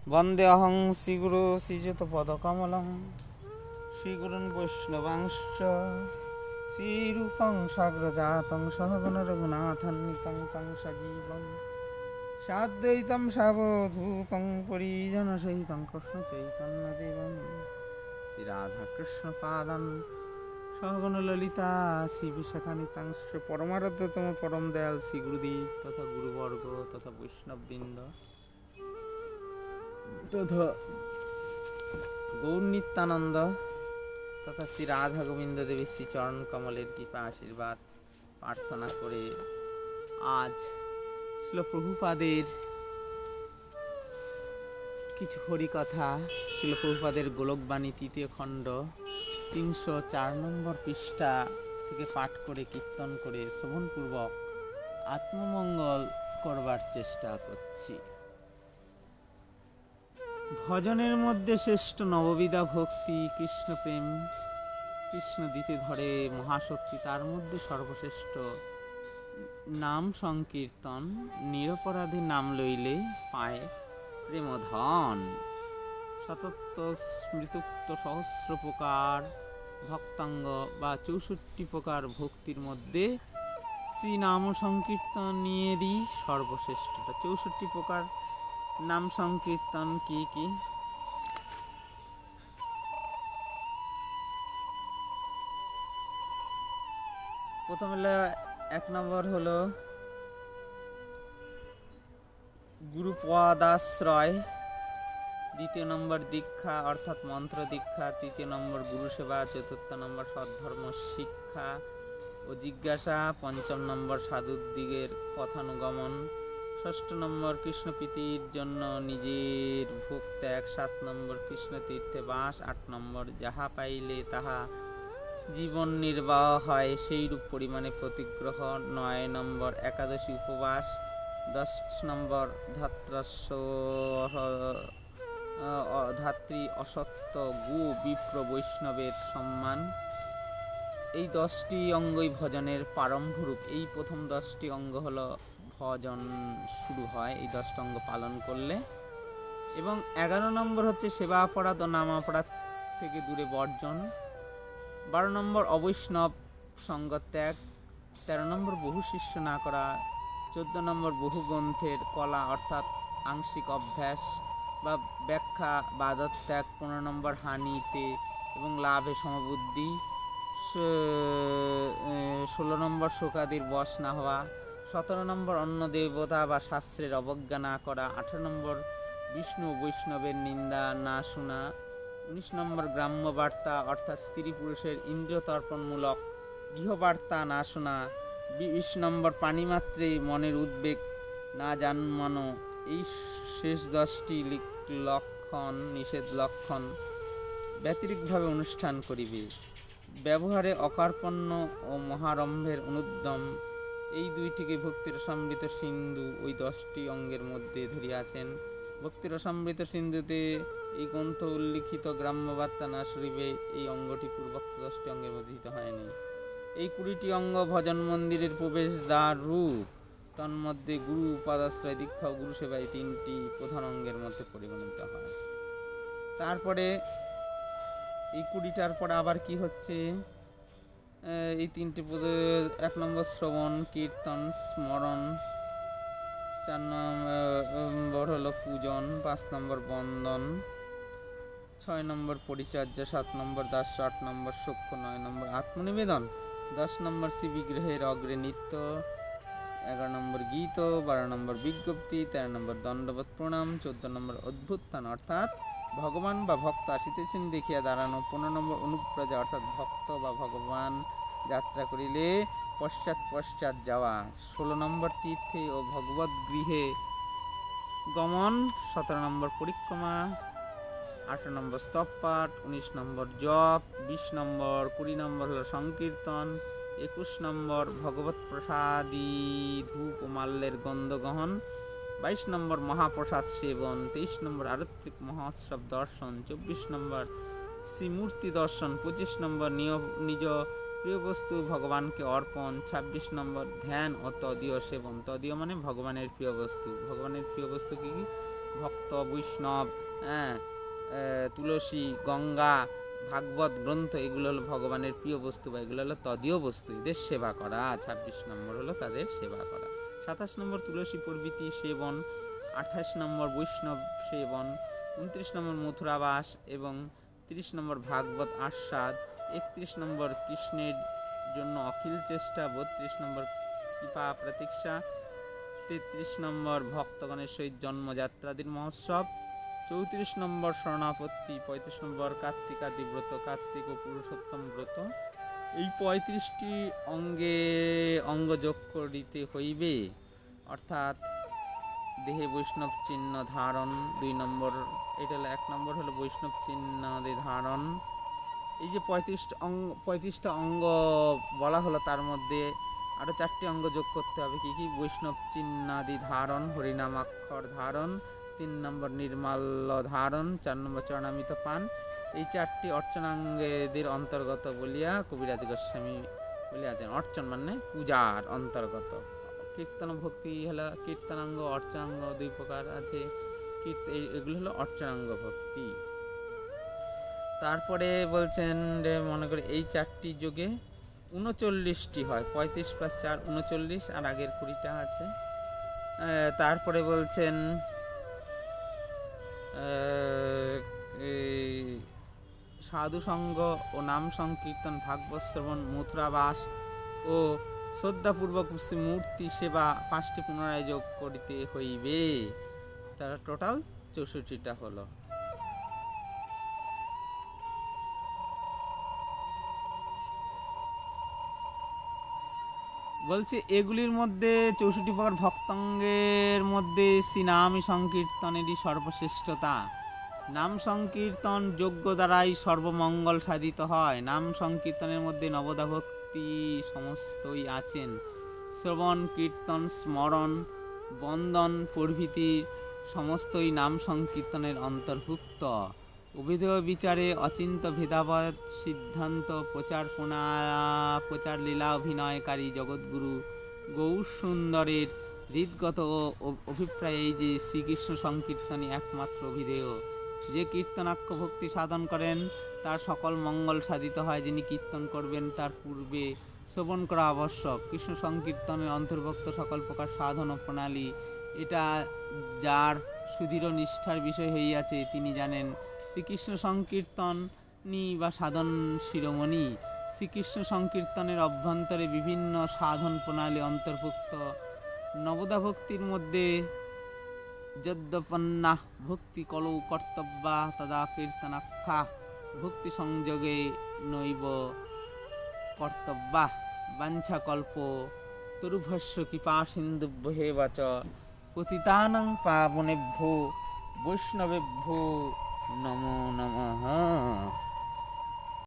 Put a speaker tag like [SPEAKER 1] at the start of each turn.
[SPEAKER 1] वन्देऽहं श्रीगुरो श्रीयुतपदकमलं श्रीगुरून् वैष्णवांश्च श्रीरूपं साग्रजातं सहगण रघुनाथान्वितं तं सजीवं साद्वैतं सावधूतं परिजनसहितं कृष्णचैतन्यदेवं श्रीराधाकृष्णपादान् सहगण ललिता श्रीविशाखान्वितांश्च परमाराध्यतम परम दयाल श्री गुरुदेव तथा गुरुवर्ग तथा वैष्णवबृंद तथा गौर नित्यानंद तथा श्री राधा गोविंद देवी श्री चरण कमलेर कृपा आशीर्वाद प्रार्थना करे आज श्रील प्रभुपादेर किछु हरिकथा श्रील प्रभुपादेर गोलकबाणी तृतीय खंड 304 নম্বর পৃষ্ঠা থেকে পাঠ করে কীর্তন করে শ্রবণপূর্বক আত্মমঙ্গল করবার চেষ্টা করছি। ভজনের মধ্যে শ্রেষ্ঠ নববিধা ভক্তি কৃষ্ণ প্রেম, কৃষ্ণ দিতে ধরে মহাশক্তি, তার মধ্যে সর্বশ্রেষ্ঠ নাম সংকীর্তন। নিরপরাধী নাম লইলে পায় প্রেমধন। শতত্ব স্মৃতুক্ত সহস্র প্রকার ভক্তাঙ্গ বা 64 প্রকার ভক্তির মধ্যে শ্রী নাম সংকীর্তনেরই সর্বশ্রেষ্ঠ। 64 প্রকার নাম সংকীর্তন কি কি? প্রথম হলো 1 নম্বর হলো গুরুপদাশ্রয়, দ্বিতীয় নম্বর দীক্ষা অর্থাৎ মন্ত্র দীক্ষা, তৃতীয় নম্বর গুরু সেবা, চতুর্থ নম্বর সদ্ধর্ম শিক্ষা ও জিজ্ঞাসা, পঞ্চম নম্বর সাধুদিগের কথানুগমন, ষষ্ঠ নম্বর কৃষ্ণ প্রীতির জন্য নিজের ভোগ ত্যাগ, 7 নম্বর কৃষ্ণ তীর্থে বাস, 8 নম্বর যাহা পাইলে তাহা জীবন নির্বাহ হয় সেইরূপ পরিমাণে প্রতিগ্রহ, 9 নম্বর একাদশী উপবাস, 10 নম্বর ধাত্রী অসত্য গু বিপ্র বৈষ্ণবের সম্মান। এই 10টি অঙ্গই ভজনের প্রারম্ভরূপ। এই প্রথম 10টি অঙ্গ হলো ভজন শুরু হয় এই 10টি অঙ্গ পালন করলে। এবং 11 নম্বর হচ্ছে সেবা অপরাধ ও নাম অপরাধ থেকে দূরে বর্জন, 12 নম্বর অবৈষ্ণব সঙ্গ ত্যাগ, 13 নম্বর বহু শিষ্য না করা, 14 নম্বর বহু গ্রন্থের কলা অর্থাৎ আংশিক অভ্যাস বা ব্যাখ্যা বা ত্যাগ, 15 নম্বর হানিতে এবং লাভে সমবুদ্ধি, 16 নম্বর শোকাদির বশ না হওয়া, 17 নম্বর অন্য দেবতা বা শাস্ত্রের অবজ্ঞা না করা, 18 নম্বর বিষ্ণু বৈষ্ণবের নিন্দা না শোনা, 19 নম্বর গ্রাম্য বার্তা অর্থাৎ স্ত্রী পুরুষের ইন্দ্রিয় তর্পণমূলক গৃহবার্তা না শোনা, 20 নম্বর প্রাণীমাত্রে মনের উদ্বেগ না জন্মানো। এই শেষ 10টি লক্ষণ নিষেধ লক্ষণ ব্যতিরিক্তভাবে অনুষ্ঠান করিবে। ব্যবহারে অকার্পণ্য ও মহারম্ভের অনুদ্যম, এই দুইটিকে ভক্তিরসামৃত সিন্ধু ওই 10টি অঙ্গের মধ্যে ধরিয়াছেন। ভক্তিরসামৃত সিন্ধুতে এই গ্রন্থ উল্লিখিত গ্রাম্যবার্তা না সরিবে, এই অঙ্গটি পূর্বোক্ত 10টি অঙ্গের মধ্যে হয়নি। এই 20টি অঙ্গ ভজন মন্দিরের প্রবেশ দ্বার রূপ। তন্মধ্যে গুরু উপাদাশ্রয় দীক্ষা ও গুরু সেবা এই 3টি প্রধান অঙ্গের মধ্যে পরিগণিত হয়। তারপরে এই 20টার পরে আবার কি হচ্ছে? এই 3টি 1 নম্বর শ্রবণ কীর্তন স্মরণ, 4 নম্বর হলো পূজন, 5 নম্বর বন্দন, 6 নম্বর পরিচর্যা, 7 নম্বর দাস্য, 8 নম্বর সখ্য, 9 নম্বর আত্মনিবেদন, 10 নম্বর শ্রী বিগ্রহের অগ্রে নৃত্য, 11 নম্বর গীত, 12 নম্বর বিজ্ঞপ্তি, 13 নম্বর দণ্ডবত প্রণাম, 14 নম্বর অদ্ভুতান অর্থাৎ ভগবান বা ভক্ত আসিতেছেন দেখিয়া দাঁড়ানো, 15 নম্বর অনুপ্রজা অর্থাৎ ভক্ত বা ভগবান যাত্রা করিলে পশ্চাৎ যাওয়া, 16 নম্বর তীর্থে ও ভগবত গৃহে গমন, 17 নম্বর পরিক্রমা, 18 নম্বর স্তব পাঠ, 19 নম্বর জপ, 20 নম্বর 20 নম্বর হলো সংকীর্তন, 21 নম্বর ভগবত প্রসাদী ধূপ ও মাল্যের গন্ধ গ্রহণ, 22 নম্বর মহাপ্রসাদ সেবন, 23 নম্বর আরত্রিক মহোৎসব দর্শন, 24 নম্বর শ্রীমূর্তি দর্শন, 25 নম্বর নিজ প্রিয় বস্তু ভগবানকে অর্পণ, 26 নম্বর ধ্যান ও তদীয় সেবন। তদীয় মানে ভগবানের প্রিয় বস্তু। ভগবানের প্রিয় বস্তু কি কি? ভক্ত বৈষ্ণব, হ্যাঁ, তুলসী, গঙ্গা, ভাগবত গ্রন্থ, এগুলো হলো ভগবানের প্রিয় বস্তু বা এগুলো হলো তদীয় বস্তু, এদের সেবা করা। 26 নম্বর হলো তাদের সেবা করা। 27 নম্বর তুলসী প্রভৃতি সেবন। 28 নম্বর বৈষ্ণব সেবন। 29 নম্বর মথুরাবাস এবং 30 নম্বর ভাগবত আস্বাদ। 31 নম্বর কৃষ্ণের জন্য অখিল চেষ্টা। 32 নম্বর কৃপা প্রতীক্ষা। 33 নম্বর ভক্তগণের সহিত জন্মযাত্রাদির মহোৎসব। 34 নম্বর শরণাপত্তি। 35 নম্বর কার্তিকাদি ব্রত, কার্তিক ও পুরুষোত্তম ব্রত। এই 35টি অঙ্গ যোগ করিতে হইবে, অর্থাৎ দেহে বৈষ্ণব চিহ্ন ধারণ। 2 নম্বর, এটা হলো 1 নম্বর হলো বৈষ্ণব চিহ্ন ধারণ। এই যে 35টা অঙ্গ বলা হলো, তার মধ্যে আরও 4টি অঙ্গ যোগ করতে হবে। কি কি? বৈষ্ণব চিহ্নাদি ধারণ, হরিনামাক্ষর ধারণ, 3 নম্বর নির্মাল্য ধারণ, 4 নম্বর চরণামৃত পান। এই 4টি অর্চনাঙ্গেদের অন্তর্গত বলিয়া কবিরাজ গোস্বামী বলিয়াছেন। অর্চন মানে পূজার অন্তর্গত। কীর্তন ভক্তি হলো কীর্তনাঙ্গ, অর্চনাঙ্গ 2 প্রকার আছে। এগুলো হলো অর্চনাঙ্গ ভক্তি। তারপরে বলছেন যে মনে করে এই 4টি যোগে 39টি হয়। 35 + 4 39, আর আগের 20টা আছে। তারপরে বলছেন সাধু সঙ্গ ও নাম সংকীর্তন, ভাগবত শ্রবণ, মথুরাবাস ও শ্রদ্ধাপূর্বক মূর্তি সেবা 5টি পুনরায় যোগ করিতে হইবে। তারা টোটাল 64টা হলো। বলছে এগুলির মধ্যে 64 প্রকার ভক্তাঙ্গের মধ্যে শ্রীনাম সংকীর্তনেরই সর্বশ্রেষ্ঠতা। নাম সংকীর্তন যোগ্য দ্বারাই সর্বমঙ্গল সাধিত হয়। নাম সংকীর্তনের মধ্যে নবদা ভক্তি সমস্তই আছেন। শ্রবণ, কীর্তন, স্মরণ, বন্দন প্রভৃতি সমস্তই নাম সংকীর্তনের অন্তর্ভুক্ত। অভিধেয় বিচারে অচিন্ত ভেদাভেদ সিদ্ধান্ত প্রচার লীলা অভিনয়কারী জগৎগুরু গৌরসুন্দরের হৃদগত অভিপ্রায় এই যে শ্রীকৃষ্ণ সংকীর্তনই একমাত্র অভিধেয়। যে কীর্তনাক্ষ ভক্তি সাধন করেন তার সকল মঙ্গল সাধিত হয়। যিনি কীর্তন করবেন তার পূর্বে শ্রবণ করা আবশ্যক। কৃষ্ণ সংকীর্তনের অন্তর্ভুক্ত সকল প্রকার সাধন ও প্রণালী, এটা যার সুদৃঢ় নিষ্ঠার বিষয় হইয়াছে তিনি জানেন। শ্রীকৃষ্ণ সংকীর্তনই বা সাধন শিরোমণি। শ্রীকৃষ্ণ সংকীর্তনের অভ্যন্তরে বিভিন্ন সাধন প্রণালী অন্তর্ভুক্ত। নবদা ভক্তির মধ্যে যদ্যপন্না ভক্তি কলৌ কর্তব্যা তদা কীর্তনাখ্যা ভক্তি সংযোগে নৈব কর্তব্যা বাঞ্ছাকল্প তরুভস্য কৃপা সিন্ধুভ্যেব চ পতিতানাং পাবনেভ্যো বৈষ্ণবেভ্যো নমো নমঃ।